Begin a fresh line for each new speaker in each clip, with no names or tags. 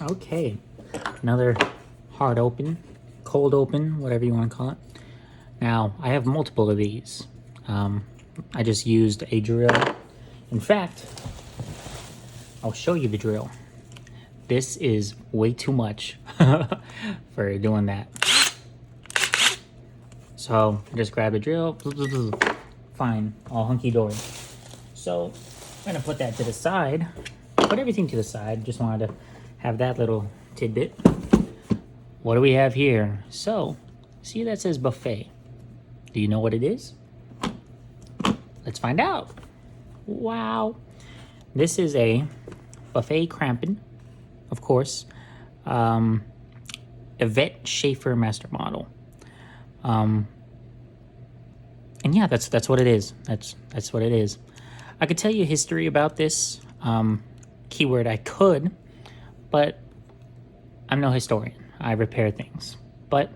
Okay, another hard open, cold open, whatever you want to call it. Now, I have multiple of these. I just used a drill. In fact, I'll show you the drill. This is way too much for doing that. So, I just grab the drill. Fine, all hunky-dory. So, I'm gonna put that to the side. Put everything to the side. Just wanted to have that little tidbit. What do we have here? So, see that says buffet. Do you know what it is? Let's find out. Wow. This is a buffet crampon, of course. Yvette Schaefer Master Model. And yeah, that's what it is. That's what it is. I could tell you history about this. Keyword I could, but I'm no historian. I repair things. But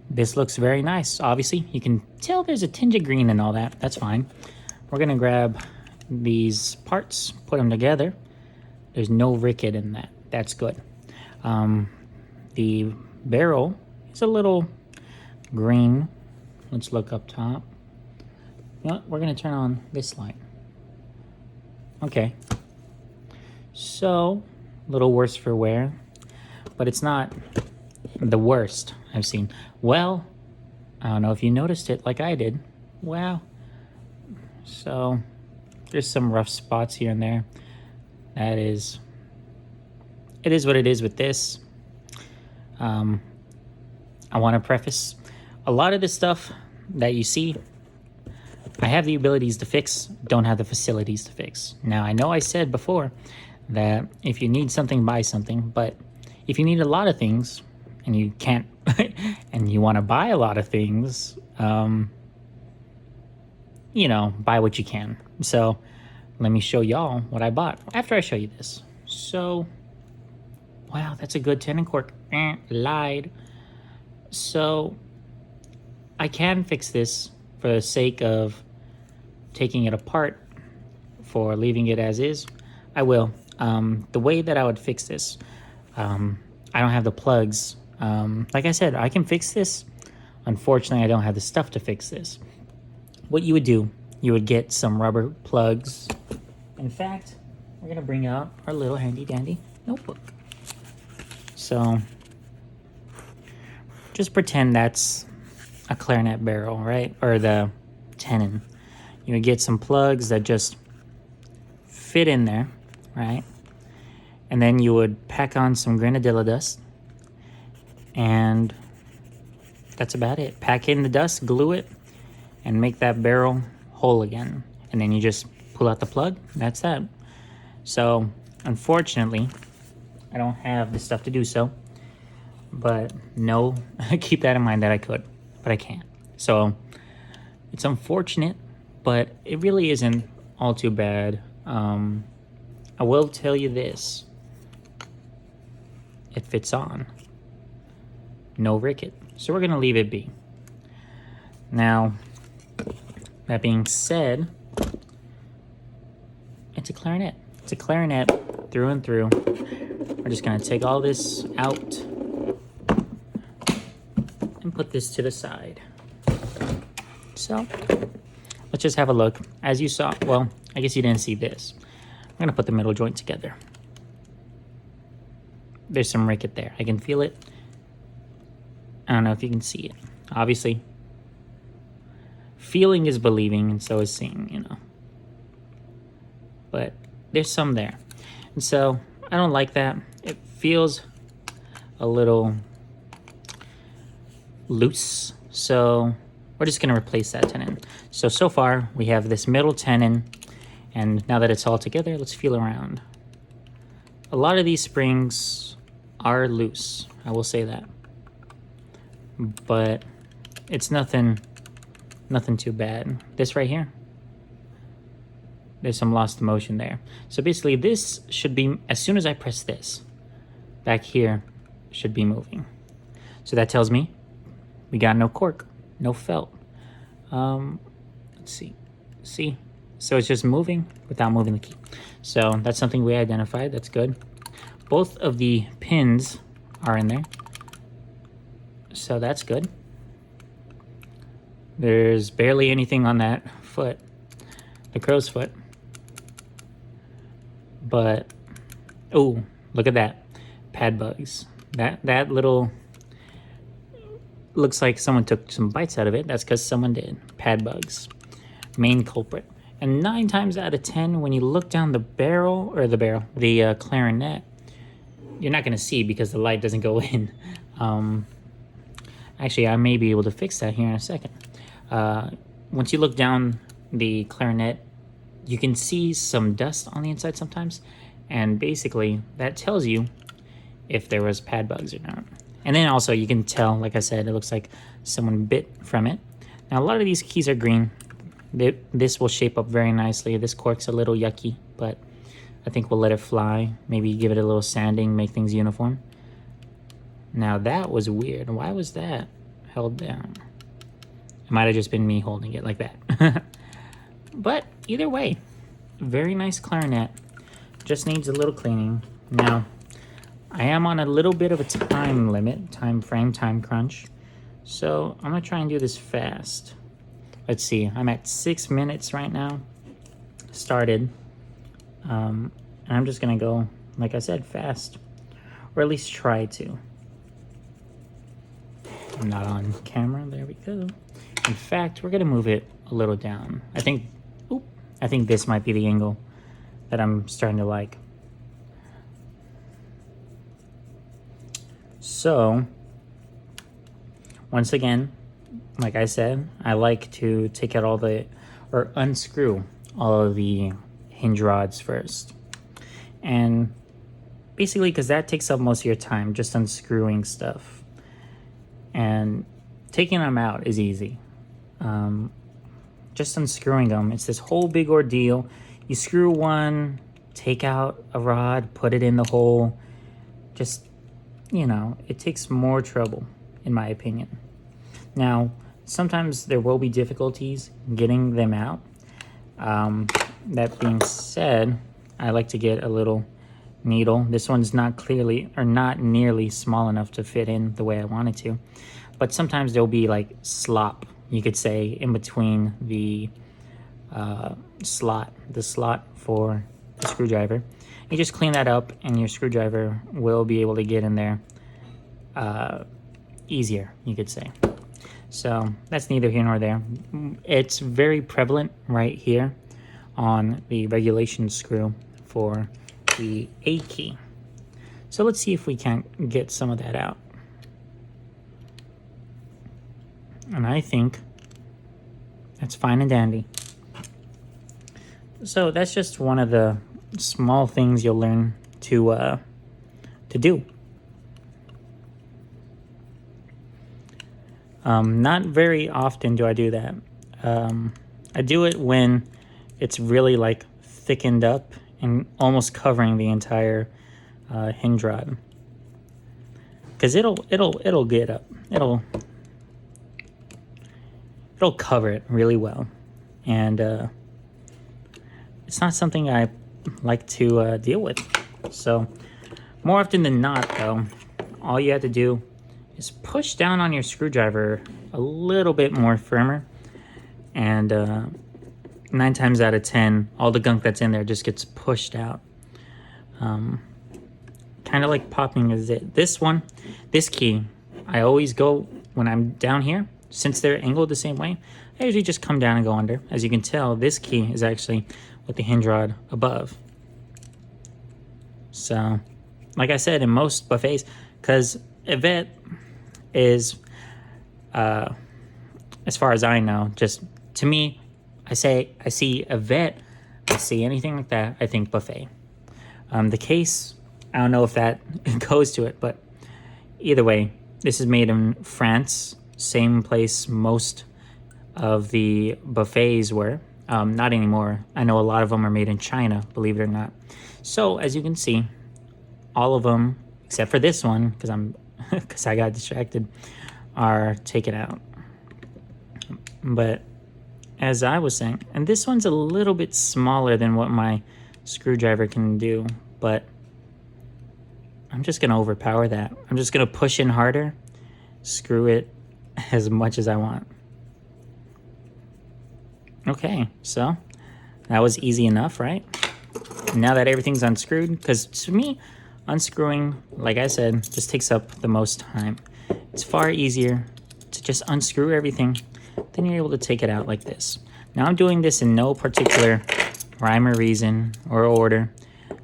this looks very nice. Obviously, you can tell there's a tinge of green and all that. That's fine. We're gonna grab these parts, put them together. There's no ricket in that. That's good. The barrel is a little green. Let's look up top. You know what? We're gonna turn on this light. Okay. So, a little worse for wear, but it's not the worst I've seen. Well, I don't know if you noticed it like I did. Wow. So, there's some rough spots here and there. It is what it is with this. I want to preface, a lot of the stuff that you see, I have the abilities to fix, don't have the facilities to fix. Now, I know I said before that if you need something, buy something, but if you need a lot of things and you can't, and you want to buy a lot of things, you know, buy what you can. So let me show y'all what I bought after I show you this. So, wow, that's a good tenon cork. Lied. So I can fix this for the sake of taking it apart, for leaving it as is. I will. The way that I would fix this, I don't have the plugs. Like I said, I can fix this. Unfortunately, I don't have the stuff to fix this. What you would do, you would get some rubber plugs. In fact, we're gonna bring out our little handy dandy notebook. So just pretend that's a clarinet barrel, right? Or the tenon. You would get some plugs that just fit in there, right? And then you would pack on some grenadilla dust, and that's about it. Pack in the dust, glue it, and make that barrel whole again. And then you just pull out the plug, and that's that. So, unfortunately, I don't have the stuff to do so. But no, keep that in mind that I could, but I can't. So, it's unfortunate, but it really isn't all too bad. I will tell you this. It fits on. No ricket. So we're going to leave it be. Now, that being said, it's a clarinet. It's a clarinet through and through. We're just going to take all this out and put this to the side. So, let's just have a look. As you saw, well, I guess you didn't see this. I'm going to put the middle joint together. There's some ricket there. I can feel it. I don't know if you can see it. Obviously, feeling is believing, and so is seeing, you know. But there's some there. And so, I don't like that. It feels a little loose. So, we're just going to replace that tenon. So far, we have this middle tenon. And now that it's all together, let's feel around. A lot of these springs are loose. I will say that. But it's nothing too bad. This right here, there's some lost motion there. So basically this should be, as soon as I press this, back here should be moving. So that tells me we got no cork, no felt. Let's see. See? So it's just moving without moving the key. So that's something we identified. That's good. both of the pins are in there, so that's good. There's barely anything on that foot, the crow's foot. But, oh, look at that. Pad bugs. That little, looks like someone took some bites out of it. That's because someone did. Pad bugs. Main culprit. And 9 times out of 10, when you look down the barrel, or the clarinet, you're not going to see because the light doesn't go in. Actually, I may be able to fix that here in a second. Once you look down the clarinet, you can see some dust on the inside sometimes, and basically that tells you if there was pad bugs or not. And then also you can tell, like I said, it looks like someone bit from it. Now a lot of these keys are green. This will shape up very nicely. This cork's a little yucky, but I think we'll let it fly. Maybe give it a little sanding, make things uniform. Now that was weird. Why was that held down? It might have just been me holding it like that. But either way, very nice clarinet. Just needs a little cleaning. Now, I am on a little bit of a time limit, time frame, time crunch. So I'm gonna try and do this fast. Let's see, I'm at 6 minutes right now. Started. And I'm just gonna go, like I said, fast. Or at least try to. I'm not on camera, there we go. In fact, we're gonna move it a little down. I think this might be the angle that I'm starting to like. So, once again, like I said, I like to take out or unscrew all of the hinge rods first. And basically, because that takes up most of your time, just unscrewing stuff. And taking them out is easy. Just unscrewing them, it's this whole big ordeal. You screw one, take out a rod, put it in the hole. Just, you know, it takes more trouble, in my opinion. Now, sometimes there will be difficulties getting them out. That being said, I like to get a little needle. This one's not nearly small enough to fit in the way I want it to. But sometimes there'll be like slop, you could say, in between the slot for the screwdriver. You just clean that up and your screwdriver will be able to get in there easier, you could say. So that's neither here nor there. It's very prevalent right here on the regulation screw for the A key. So let's see if we can't get some of that out. And I think that's fine and dandy. So that's just one of the small things you'll learn to do. Not very often do I do that. I do it when it's really like thickened up and almost covering the entire hinge rod. Because it'll get up. It'll cover it really well. And it's not something I like to deal with. So more often than not, though, all you have to do is push down on your screwdriver a little bit more firmer, and 9 times out of 10, all the gunk that's in there just gets pushed out. Kind of like popping a zit. This key, I always go when I'm down here. Since they're angled the same way, I usually just come down and go under. As you can tell, this key is actually with the hinge rod above. So, like I said, in most buffets, because Yvette is, as far as I know, just to me, I see Yvette, I see anything like that, I think buffet. The case, I don't know if that goes to it, but either way, this is made in France, same place most of the buffets were. Not anymore. I know a lot of them are made in China, believe it or not. So as you can see, all of them, except for this one, because I got distracted, are taken out. But as I was saying, and this one's a little bit smaller than what my screwdriver can do, but I'm just going to overpower that. I'm just going to push in harder, screw it as much as I want. Okay, so that was easy enough, right? Now that everything's unscrewed, because to me, unscrewing, like I said, just takes up the most time. It's far easier to just unscrew everything, then you're able to take it out like this. Now I'm doing this in no particular rhyme or reason or order,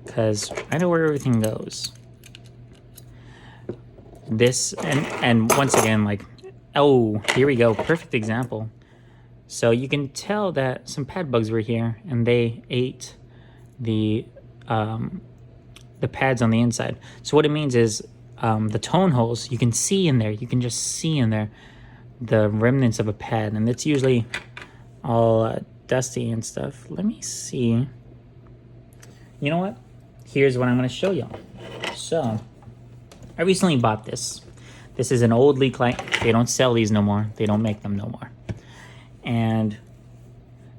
because I know where everything goes. This, and once again, like, oh, here we go, perfect example. So you can tell that some pad bugs were here, and they ate the pads on the inside. So what it means is the tone holes, you can see in there, you can just see in there the remnants of a pad, and it's usually all dusty and stuff. Let me see. You know what? Here's what I'm going to show y'all. So I recently bought this. This is an old leak light. They don't sell these no more. They don't make them no more. And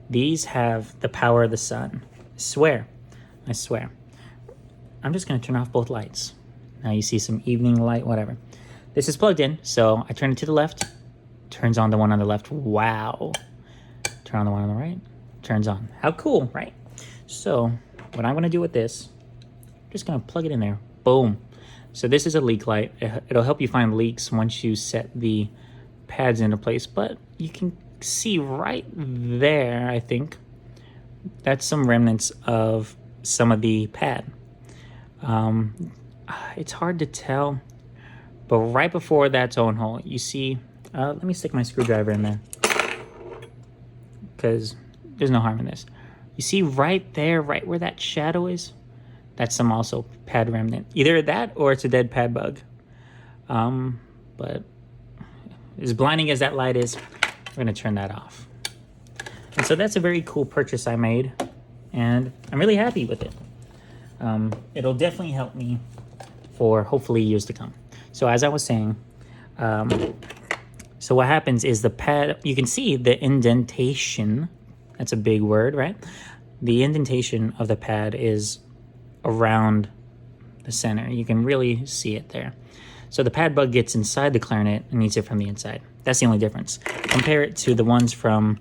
these have the power of the sun. I swear. I'm just going to turn off both lights. Now you see some evening light, whatever. This is plugged in, so I turn it to the left. Turns on the one on the left. Wow. Turn on the one on the right. Turns on. How cool, right? So what I'm going to do with this, I'm just going to plug it in there. Boom. So this is a leak light. It'll help you find leaks once you set the pads into place. But you can see right there, I think, that's some remnants of some of the pad. It's hard to tell, but right before that tone hole, you see, let me stick my screwdriver in there, because there's no harm in this. You see right there, right where that shadow is, that's some also pad remnant. Either that or it's a dead pad bug. But as blinding as that light is, we're gonna turn that off. And so that's a very cool purchase I made, and I'm really happy with it. It'll definitely help me for hopefully years to come. So as I was saying, so what happens is the pad, you can see the indentation. That's a big word, right? The indentation of the pad is around the center. You can really see it there. So the pad bug gets inside the clarinet and eats it from the inside. That's the only difference. Compare it to the ones from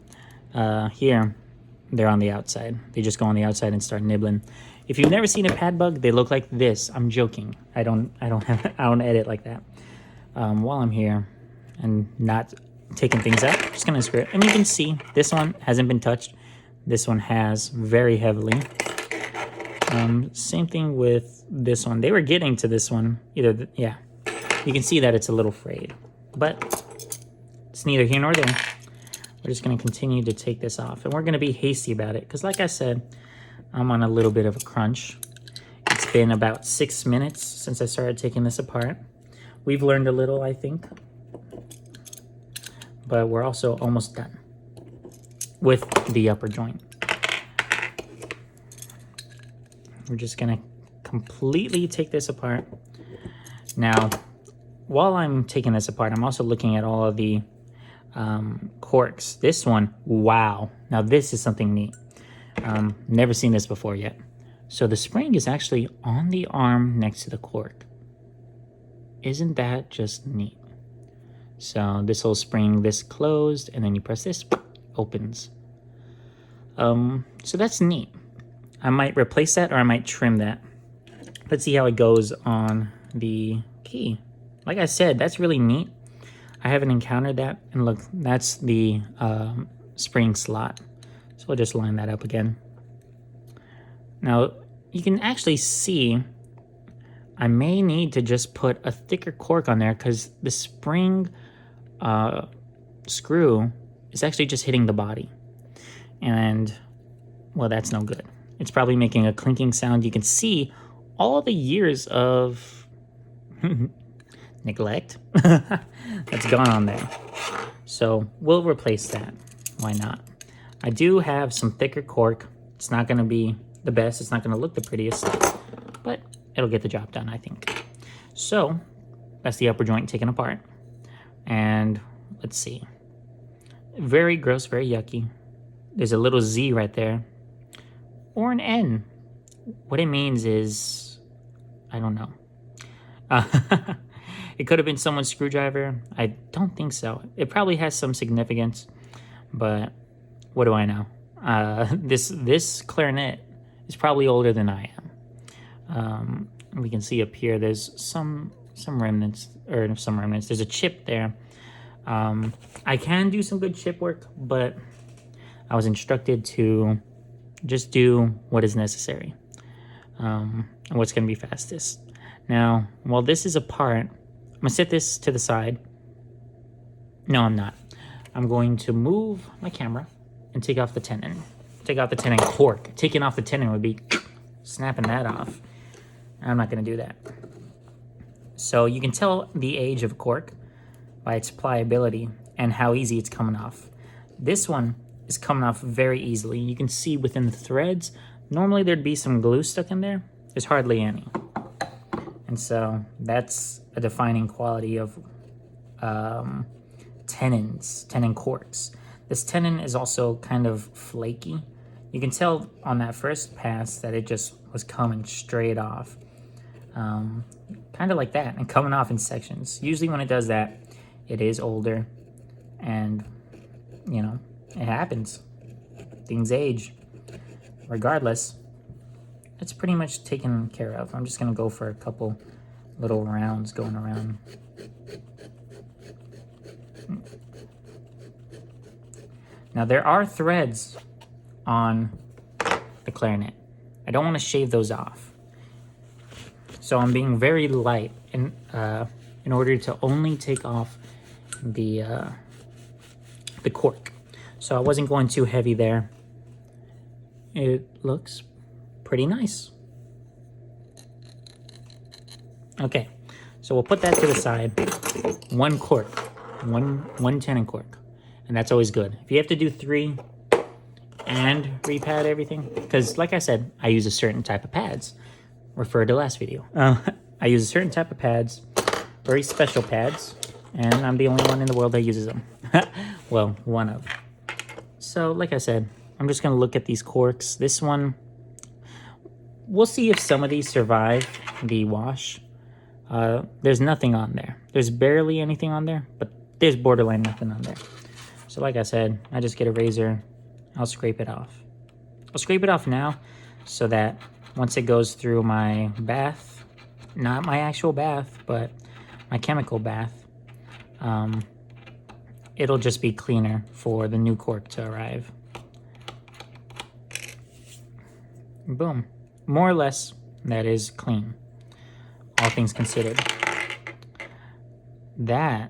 here. They're on the outside. They just go on the outside and start nibbling. If you've never seen a pad bug, they look like this. I'm joking. I don't edit like that. While I'm here and not taking things out, I'm just gonna screw it. And you can see this one hasn't been touched. This one has very heavily. Same thing with this one. They were getting to this one. Yeah. You can see that it's a little frayed, but it's neither here nor there. We're just going to continue to take this off, and we're going to be hasty about it because, like I said, I'm on a little bit of a crunch. It's been about 6 minutes since I started taking this apart. We've learned a little, I think, but we're also almost done with the upper joint. We're just going to completely take this apart. Now, while I'm taking this apart, I'm also looking at all of the corks. This one, wow. Now this is something neat. Never seen this before yet. So the spring is actually on the arm next to the cork. Isn't that just neat? So this whole spring, this closed, and then you press this, opens. So that's neat. I might replace that or I might trim that. Let's see how it goes on the key. Like I said, that's really neat. I haven't encountered that. And look, that's the spring slot. So we'll just line that up again. Now, you can actually see I may need to just put a thicker cork on there because the spring screw is actually just hitting the body. And, well, that's no good. It's probably making a clinking sound. You can see all the years of neglect that's gone on there. So we'll replace that. Why not? I do have some thicker cork. It's not going to be the best. It's not going to look the prettiest, but it'll get the job done, I think. So that's the upper joint taken apart. And let's see. Very gross, very yucky. There's a little Z right there. Or an N. What it means is, I don't know. Uh, it could have been someone's screwdriver. I don't think so. It probably has some significance, but what do I know? This clarinet is probably older than I am. We can see up here there's some remnants, or some remnants. There's a chip there. I can do some good chip work, but I was instructed to just do what is necessary, and what's going to be fastest. Now, while this is apart, I'm going to set this to the side. No, I'm not. I'm going to move my camera and take off the tenon. Take off the tenon cork. Taking off the tenon would be snapping that off. I'm not going to do that. So you can tell the age of a cork by its pliability and how easy it's coming off. This one is coming off very easily. You can see within the threads, normally there'd be some glue stuck in there. There's hardly any. And so that's a defining quality of tenon corks. This tenon is also kind of flaky. You can tell on that first pass that it just was coming straight off. Kind of like that, and coming off in sections. Usually when it does that, it is older, and you know, it happens. Things age. Regardless, it's pretty much taken care of. I'm just gonna go for a couple little rounds going around. Now there are threads on the clarinet. I don't want to shave those off. So I'm being very light in order to only take off the cork. So I wasn't going too heavy there. It looks pretty nice. Okay, so we'll put that to the side. One cork, one tenon cork, and that's always good. If you have to do 3 and repad everything, because like I said, I use a certain type of pads. Refer to last video. I use a certain type of pads, very special pads, and I'm the only one in the world that uses them. Well, one of. So, like I said, I'm just gonna look at these corks. This one, we'll see if some of these survive the wash. There's nothing on there. There's barely anything on there, but there's borderline nothing on there. So like I said, I just get a razor, I'll scrape it off. I'll scrape it off now so that once it goes through my bath, not my actual bath, but my chemical bath, it'll just be cleaner for the new cork to arrive. Boom. More or less, that is clean, all things considered. That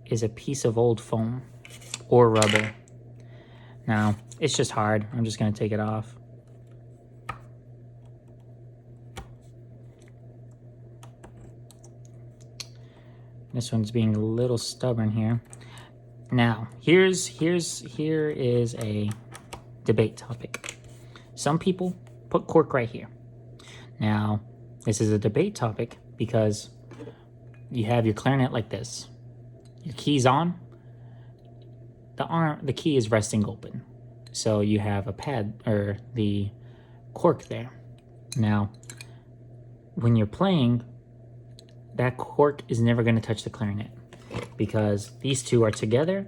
is a piece of old foam or rubber. Now, it's just hard. I'm just going to take it off. This one's being a little stubborn here. Now, here is a debate topic. Some people put cork right here. Now, this is a debate topic because you have your clarinet like this. Your key's on. The key is resting open. So you have a pad, or the cork there. Now, when you're playing, that cork is never going to touch the clarinet because these two are together,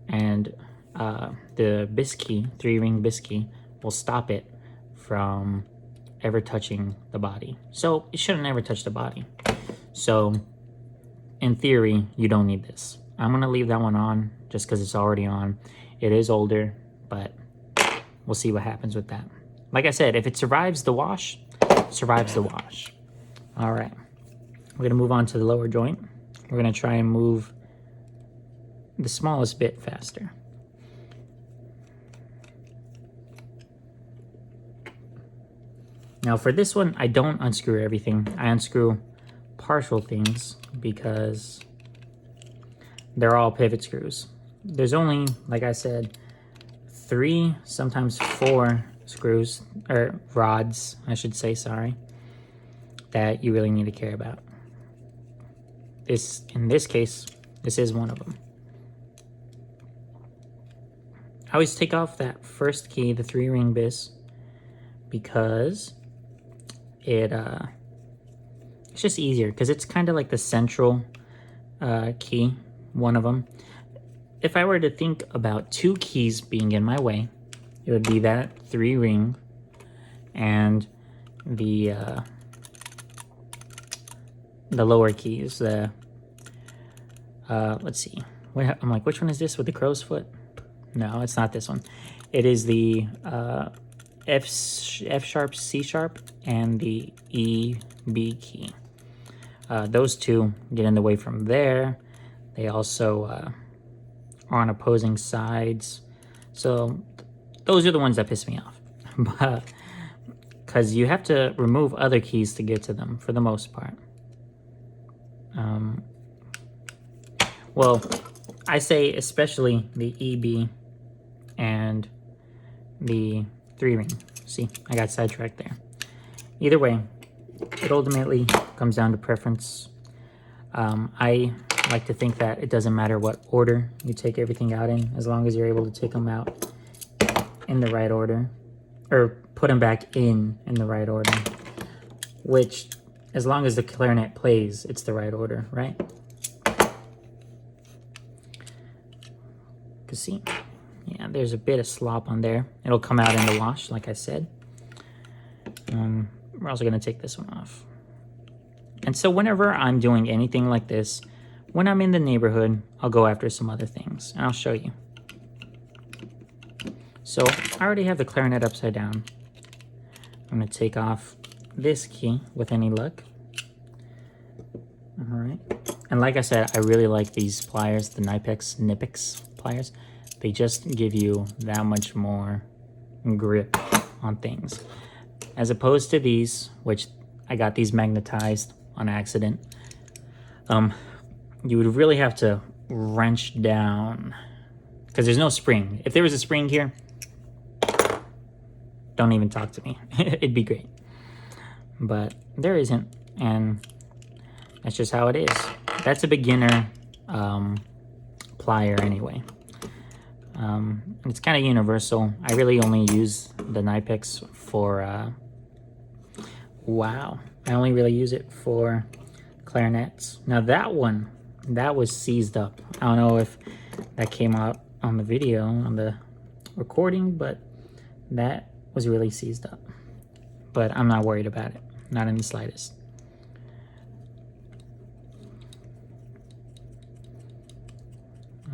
and the biscuit, 3-ring biscuit, will stop it from ever touching the body. So it shouldn't ever touch the body. So in theory, you don't need this. I'm going to leave that one on just because it's already on. It is older, but we'll see what happens with that. Like I said, if it survives the wash, it survives the wash. All right. We're going to move on to the lower joint. We're going to try and move the smallest bit faster. Now for this one, I don't unscrew everything. I unscrew partial things because they're all pivot screws. There's only, like I said, 3, sometimes 4 screws, or rods, I should say, sorry, that you really need to care about. In this case, this is one of them. I always take off that first key, the 3-ring bis, because it It's just easier because it's kind of like the central key, one of them. If I were to think about two keys being in my way, it would be that 3 ring and the lower keys. Let's see. I'm like, which one is this with the crow's foot? No, it's not this one. It is the F sharp, C sharp, and the E, B key. Those two get in the way from there. They also are on opposing sides. So those are the ones that piss me off. But because you have to remove other keys to get to them for the most part. Well, I say especially the EB and the 3 ring. See, I got sidetracked there. Either way, it ultimately comes down to preference. I like to think that it doesn't matter what order you take everything out in, as long as you're able to take them out in the right order, or put them back in the right order, which, as long as the clarinet plays, it's the right order, right? Cause see, yeah, there's a bit of slop on there. It'll come out in the wash, like I said. We're also gonna take this one off. And so whenever I'm doing anything like this, when I'm in the neighborhood, I'll go after some other things, and I'll show you. So I already have the clarinet upside down. I'm gonna take off this key with any luck. All right. And like I said, I really like these pliers, the Knipex pliers. They just give you that much more grip on things. As opposed to these, which I got these magnetized on accident. You would really have to wrench down because there's no spring. If there was a spring here, don't even talk to me. It'd be great. But there isn't, and that's just how it is. That's a beginner plier anyway. It's kind of universal. I really only use the Knipex for, wow. I only really use it for clarinets. Now that one, that was seized up. I don't know if that came out on the video, on the recording, but that was really seized up. But I'm not worried about it. Not in the slightest.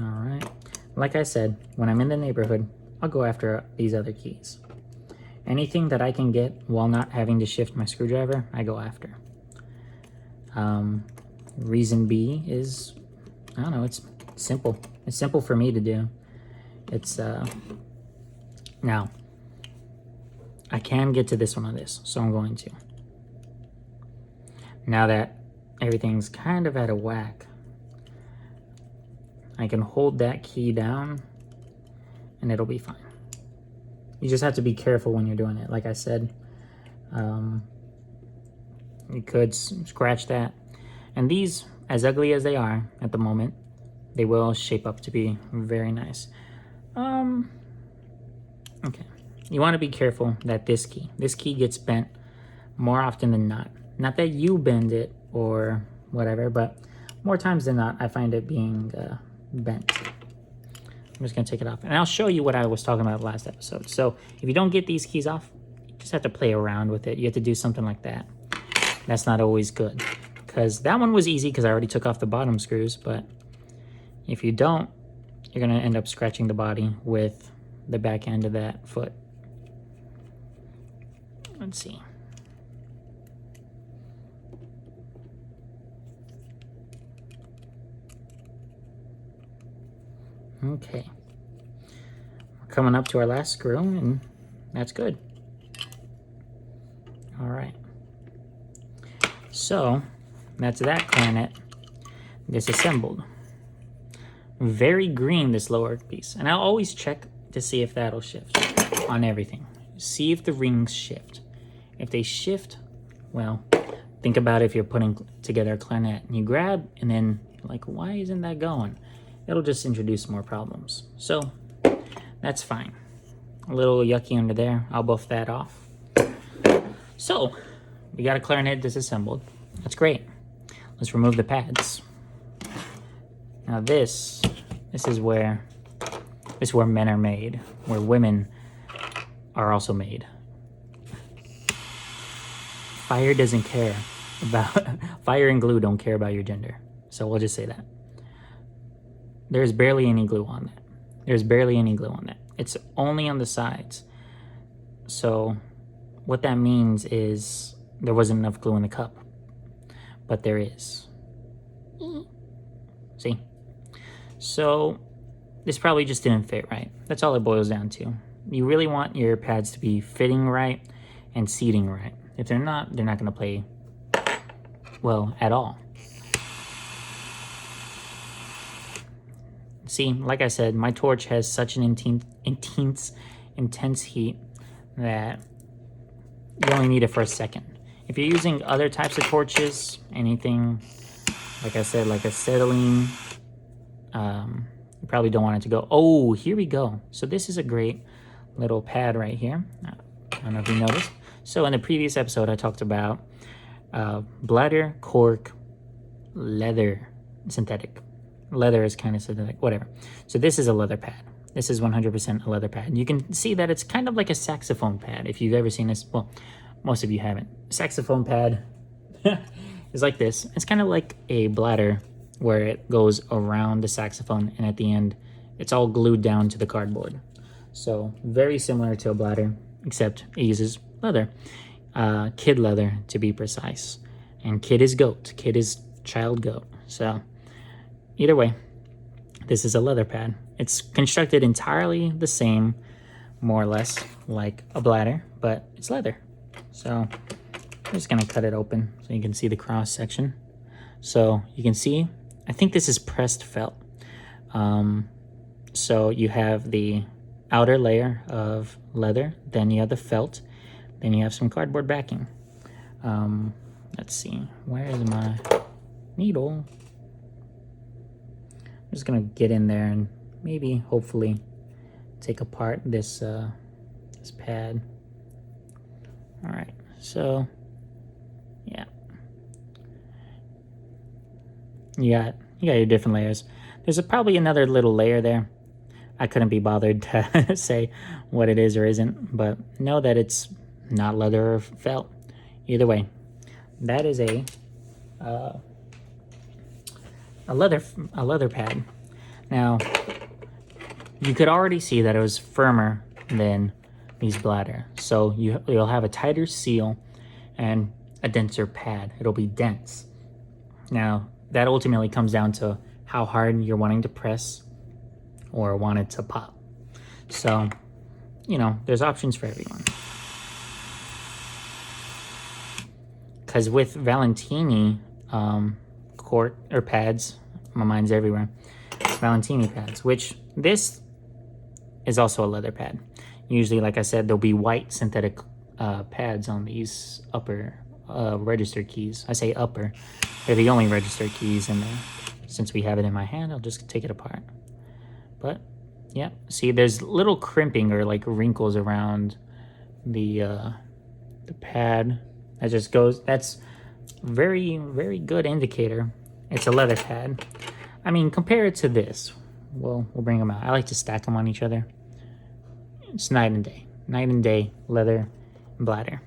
All right. Like I said, when I'm in the neighborhood, I'll go after these other keys. Anything that I can get while not having to shift my screwdriver, I go after. Reason B is, I don't know, it's simple. It's simple for me to do. It's, now, I can get to this one on this, so I'm going to. Now that everything's kind of out of whack, I can hold that key down and it'll be fine. You just have to be careful when you're doing it. Like I said, you could scratch that. And these, as ugly as they are at the moment, they will shape up to be very nice. Okay. You want to be careful that this key gets bent more often than not. Not that you bend it or whatever, but more times than not, I find it being bent. I'm just going to take it off. And I'll show you what I was talking about last episode. So if you don't get these keys off, you just have to play around with it. You have to do something like that. That's not always good. Because that one was easy because I already took off the bottom screws. But if you don't, you're going to end up scratching the body with the back end of that foot. Let's see. Okay. We're coming up to our last screw, and that's good. All right. So, that's that clarinet disassembled. Very green, this lower piece. And I'll always check to see if that'll shift on everything. See if the rings shift. If they shift, well, think about if you're putting together a clarinet and you grab and then like, why isn't that going? It'll just introduce more problems. So that's fine. A little yucky under there. I'll buff that off. So we got a clarinet disassembled. That's great. Let's remove the pads. Now this is where men are made, where women are also made. Fire doesn't care about, fire and glue don't care about your gender. So we'll just say that. There's barely any glue on that. There's barely any glue on that. It's only on the sides. So what that means is there wasn't enough glue in the cup, but there is. See? So this probably just didn't fit right. That's all it boils down to. You really want your pads to be fitting right and seating right. If they're not going to play well at all. See, like I said, my torch has such an intense heat that you only need it for a second. If you're using other types of torches, anything, like I said, like acetylene, you probably don't want it to go. Oh, here we go. So this is a great little pad right here. I don't know if you noticed. So in the previous episode, I talked about bladder, cork, leather, synthetic. Leather is kind of synthetic, whatever. So this is a leather pad. This is 100% a leather pad. You can see that it's kind of like a saxophone pad. If you've ever seen this, well, most of you haven't. Saxophone pad is like this. It's kind of like a bladder where it goes around the saxophone, and at the end, it's all glued down to the cardboard. So very similar to a bladder, except it uses leather. Kid leather, to be precise. And kid is goat. Kid is child goat. So either way, this is a leather pad. It's constructed entirely the same, more or less, like a bladder, but it's leather. So I'm just gonna cut it open so you can see the cross section. So you can see, I think this is pressed felt. So you have the outer layer of leather, then you have the felt, then you have some cardboard backing. Let's see, where is my needle? I'm just gonna get in there and maybe, hopefully, take apart this this pad. All right, so yeah, you got your different layers. There's probably another little layer there. I couldn't be bothered to say what it is or isn't, but know that it's not leather or felt. Either way, that is a leather pad. Now, you could already see that it was firmer than these bladder. So you'll have a tighter seal and a denser pad. It'll be dense. Now, that ultimately comes down to how hard you're wanting to press or want it to pop. So, you know, there's options for everyone. Because with Valentini cork or pads, my mind's everywhere. Valentini pads, which this is also a leather pad. Usually, like I said, there'll be white synthetic pads on these upper register keys. I say upper, they're the only register keys in there. Since we have it in my hand, I'll just take it apart. But yeah, see, there's little crimping or like wrinkles around the pad. That just goes, that's very, very good indicator. It's a leather pad. I mean, compare it to this. We'll bring them out. I like to stack them on each other. It's night and day. Night and day, leather, and bladder.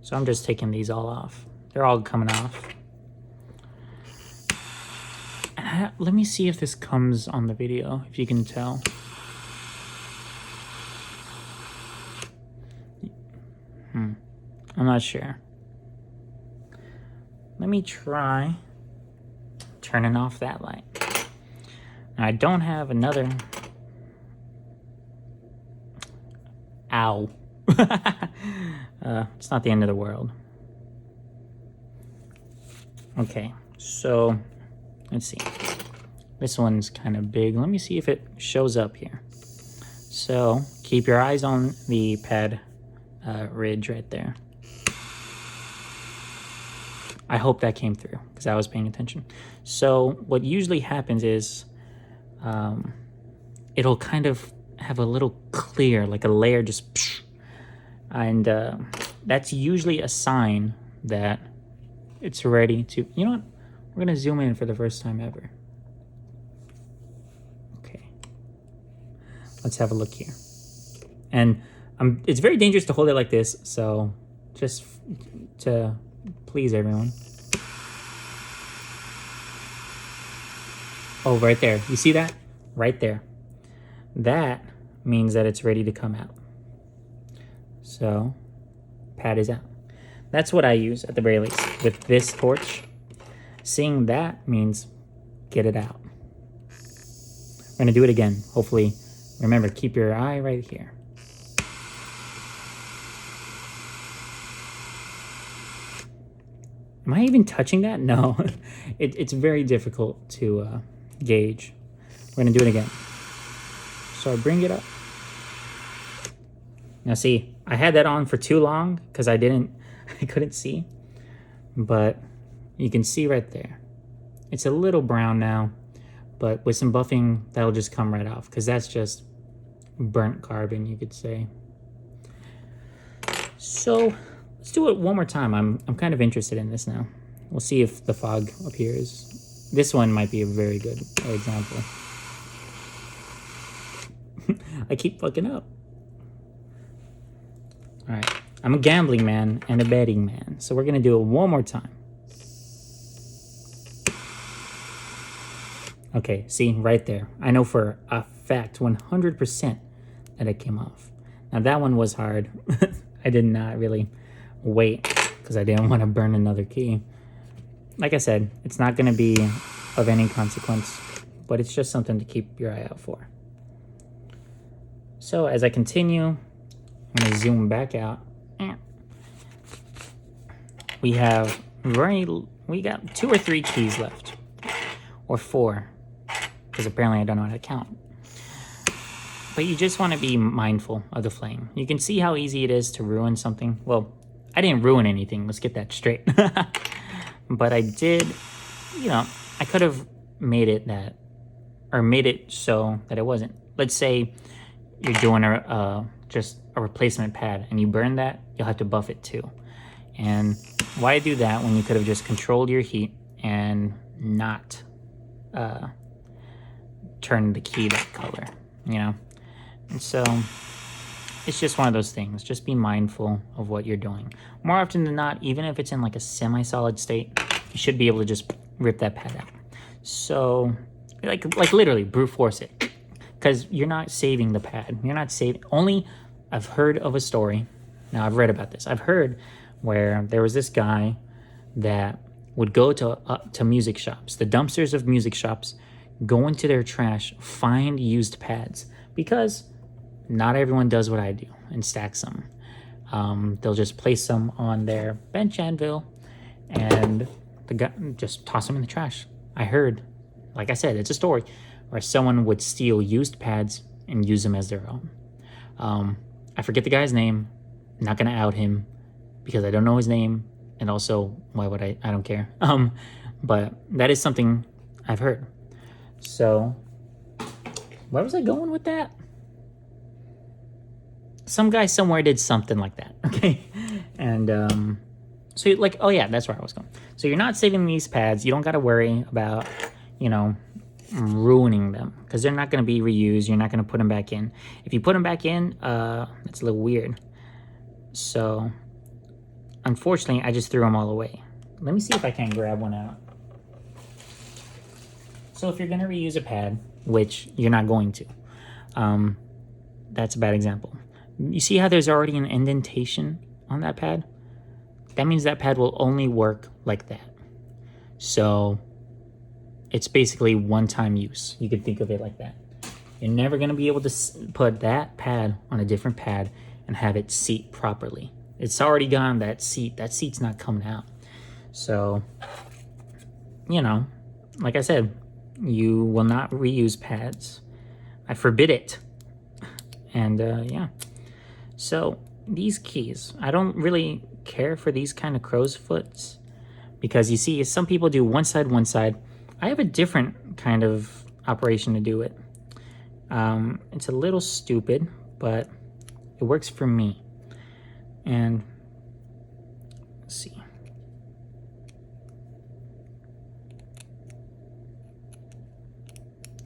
So I'm just taking these all off. They're all coming off. And let me see if this comes on the video, if you can tell. I'm not sure. Let me try turning off that light. Now, I don't have another. Ow. It's not the end of the world. Okay, so let's see. This one's kind of big. Let me see if it shows up here. So keep your eyes on the pad ridge right there. I hope that came through because I was paying attention. So what usually happens is it'll kind of have a little clear, like a layer just And that's usually a sign that it's ready to, you know what? We're gonna zoom in for the first time ever. Okay. Let's have a look here. And it's very dangerous to hold it like this, so just to please everyone. Oh, right there. You see that? Right there. That means that it's ready to come out. So, pad is out. That's what I use at the very least with this torch. Seeing that means get it out. We're gonna do it again. Hopefully, remember, keep your eye right here. Am I even touching that? No. It's very difficult to gauge. We're gonna do it again. So I bring it up. Now see, I had that on for too long because I couldn't see. But you can see right there. It's a little brown now, but with some buffing, that'll just come right off because that's just burnt carbon, you could say. So let's do it one more time. I'm kind of interested in this now. We'll see if the fog appears. This one might be a very good example. I keep fucking up. All right, I'm a gambling man and a betting man, so we're gonna do it one more time. Okay, see, right there. I know for a fact, 100%, that it came off. Now that one was hard. I did not really wait because I didn't want to burn another key. Like I said, it's not gonna be of any consequence, but it's just something to keep your eye out for. So as I continue, I'm gonna zoom back out. We got 2 or 3 keys left, or 4, because apparently I don't know how to count. But you just want to be mindful of the flame. You can see how easy it is to ruin something. Well, I didn't ruin anything. Let's get that straight. But I did, I could have made it so that it wasn't. Let's say you're doing just a replacement pad and you burn that, you'll have to buff it too. And why do that when you could have just controlled your heat and not turn the key that color, And so it's just one of those things. Just be mindful of what you're doing. More often than not, even if it's in like a semi-solid state, you should be able to just rip that pad out. So like literally brute force it, because you're not saving the pad. You're not saving. Only I've heard of a story. Now I've read about this. I've heard where there was this guy that would go to music shops, the dumpsters of music shops, go into their trash, find used pads, because not everyone does what I do and stacks them. They'll just place them on their bench anvil and the guy just toss them in the trash. I heard, like I said, it's a story where someone would steal used pads and use them as their own. I forget the guy's name. I'm not gonna out him because I don't know his name, and also why would I don't care. But that is something I've heard. So where was I going with that? Some guy somewhere did something like that, okay? And so like, oh yeah, that's where I was going. So you're not saving these pads. You don't got to worry about, ruining them, because they're not going to be reused. You're not going to put them back in. If you put them back in, that's a little weird. So unfortunately, I just threw them all away. Let me see if I can grab one out. So if you're going to reuse a pad, which you're not going to, that's a bad example. You see how there's already an indentation on that pad? That means that pad will only work like that. So it's basically one-time use. You could think of it like that. You're never going to be able to put that pad on a different pad and have it seat properly. It's already gone, that seat. That seat's not coming out. So, like I said, you will not reuse pads. I forbid it. And yeah. So these keys, I don't really care for these kind of crow's foots, because you see some people do one side. I have a different kind of operation to do it. It's a little stupid, but it works for me. And let's see.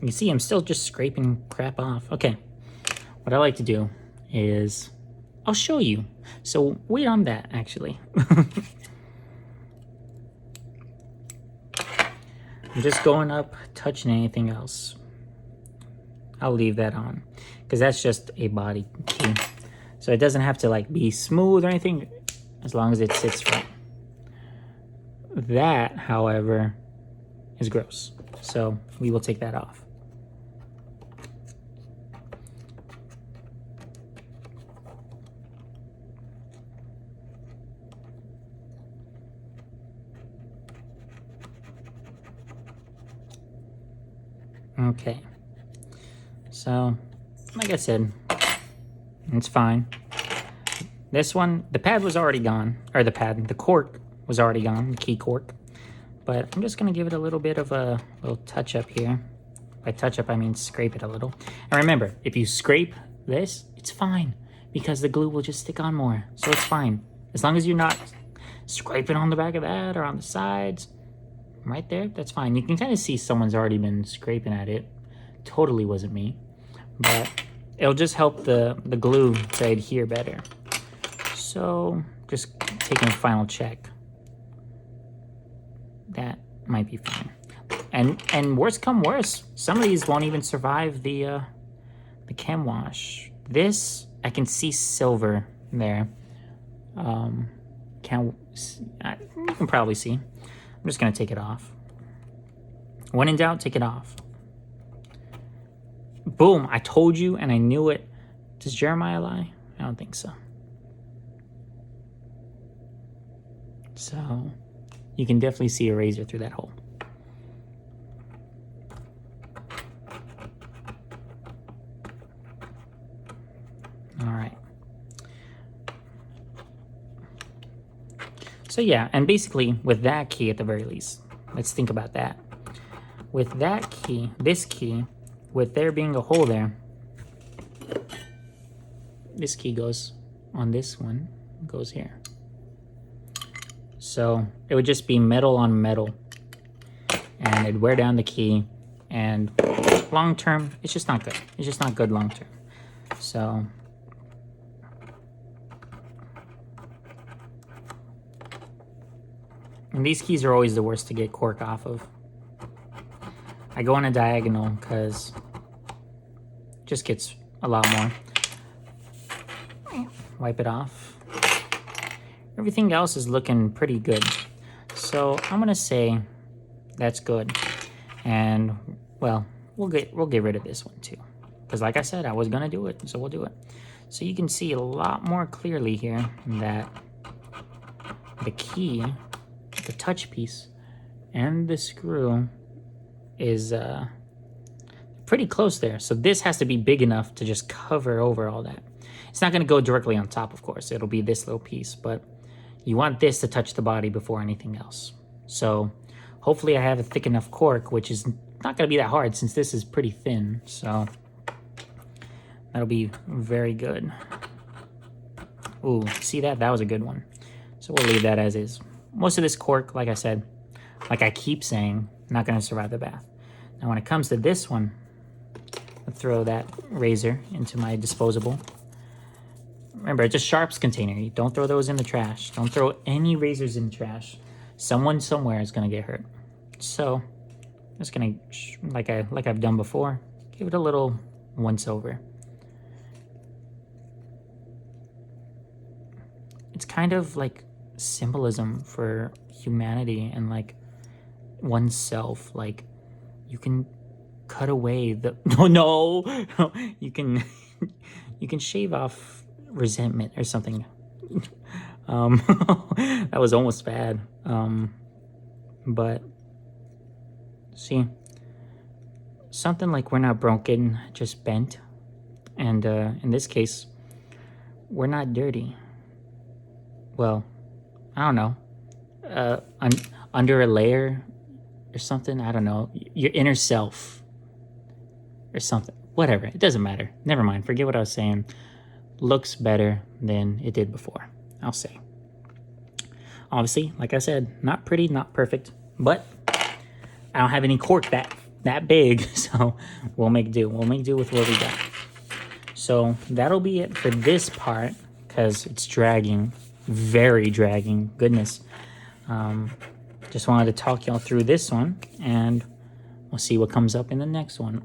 You see, I'm still just scraping crap off. Okay, what I like to do is I'll show you. So wait on that, actually. I'm just going up, touching anything else. I'll leave that on because that's just a body key. So it doesn't have to like be smooth or anything as long as it sits right. That, however, is gross. So we will take that off. Okay. So, like I said, it's fine. This one, the pad was already gone. Or the cork was already gone, the key cork. But I'm just going to give it a little bit of a little touch up here. By touch up, I mean scrape it a little. And remember, if you scrape this, it's fine. Because the glue will just stick on more. So it's fine. As long as you're not scraping on the back of that or on the sides. Right there, that's fine. You can kind of see someone's already been scraping at it. Totally wasn't me. But it'll just help the glue to adhere better. So just taking a final check. That might be fine. And worst come worst, some of these won't even survive the chem wash. This, I can see silver there. You can probably see. I'm just going to take it off. When in doubt, take it off. Boom, I told you and I knew it. Does Jeremiah lie? I don't think so. So, you can definitely see a razor through that hole. All right. So yeah, and basically with that key at the very least, let's think about that. With that key, this key, with there being a hole there, this key goes on this one, goes here. So it would just be metal on metal and it'd wear down the key, and long term, it's just not good. It's just not good long term. So and these keys are always the worst to get cork off of. I go on a diagonal because it just gets a lot more. Wipe it off. Everything else is looking pretty good. So I'm gonna say that's good. And well, we'll get rid of this one too. Because like I said, I was gonna do it, so we'll do it. So you can see a lot more clearly here that the key, the touch piece, and the screw is pretty close there. So this has to be big enough to just cover over all that. It's not going to go directly on top, of course. It'll be this little piece, but you want this to touch the body before anything else. So hopefully I have a thick enough cork, which is not going to be that hard since this is pretty thin. So that'll be very good. Ooh, see that? That was a good one. So we'll leave that as is. Most of this cork, like I said, like I keep saying, not going to survive the bath. Now when it comes to this one, I'll throw that razor into my disposable. Remember, it's a sharps container. You don't throw those in the trash. Don't throw any razors in the trash. Someone somewhere is going to get hurt. So I'm just going to, like I've done before, give it a little once over. It's kind of like symbolism for humanity and like oneself. Like you can cut away the no you can shave off resentment or something. That was almost bad. But see, something like we're not broken, just bent, and in this case we're not dirty. Well, I don't know, under a layer or something. I don't know, your inner self or something, whatever, it doesn't matter, never mind, forget what I was saying. Looks better than it did before. I'll say. Obviously, like I said, not pretty, not perfect, but I don't have any cork that big, so we'll make do. We'll make do with what we got. So that'll be it for this part, because it's dragging, very dragging. Goodness. Just wanted to talk y'all through this one, and we'll see what comes up in the next one.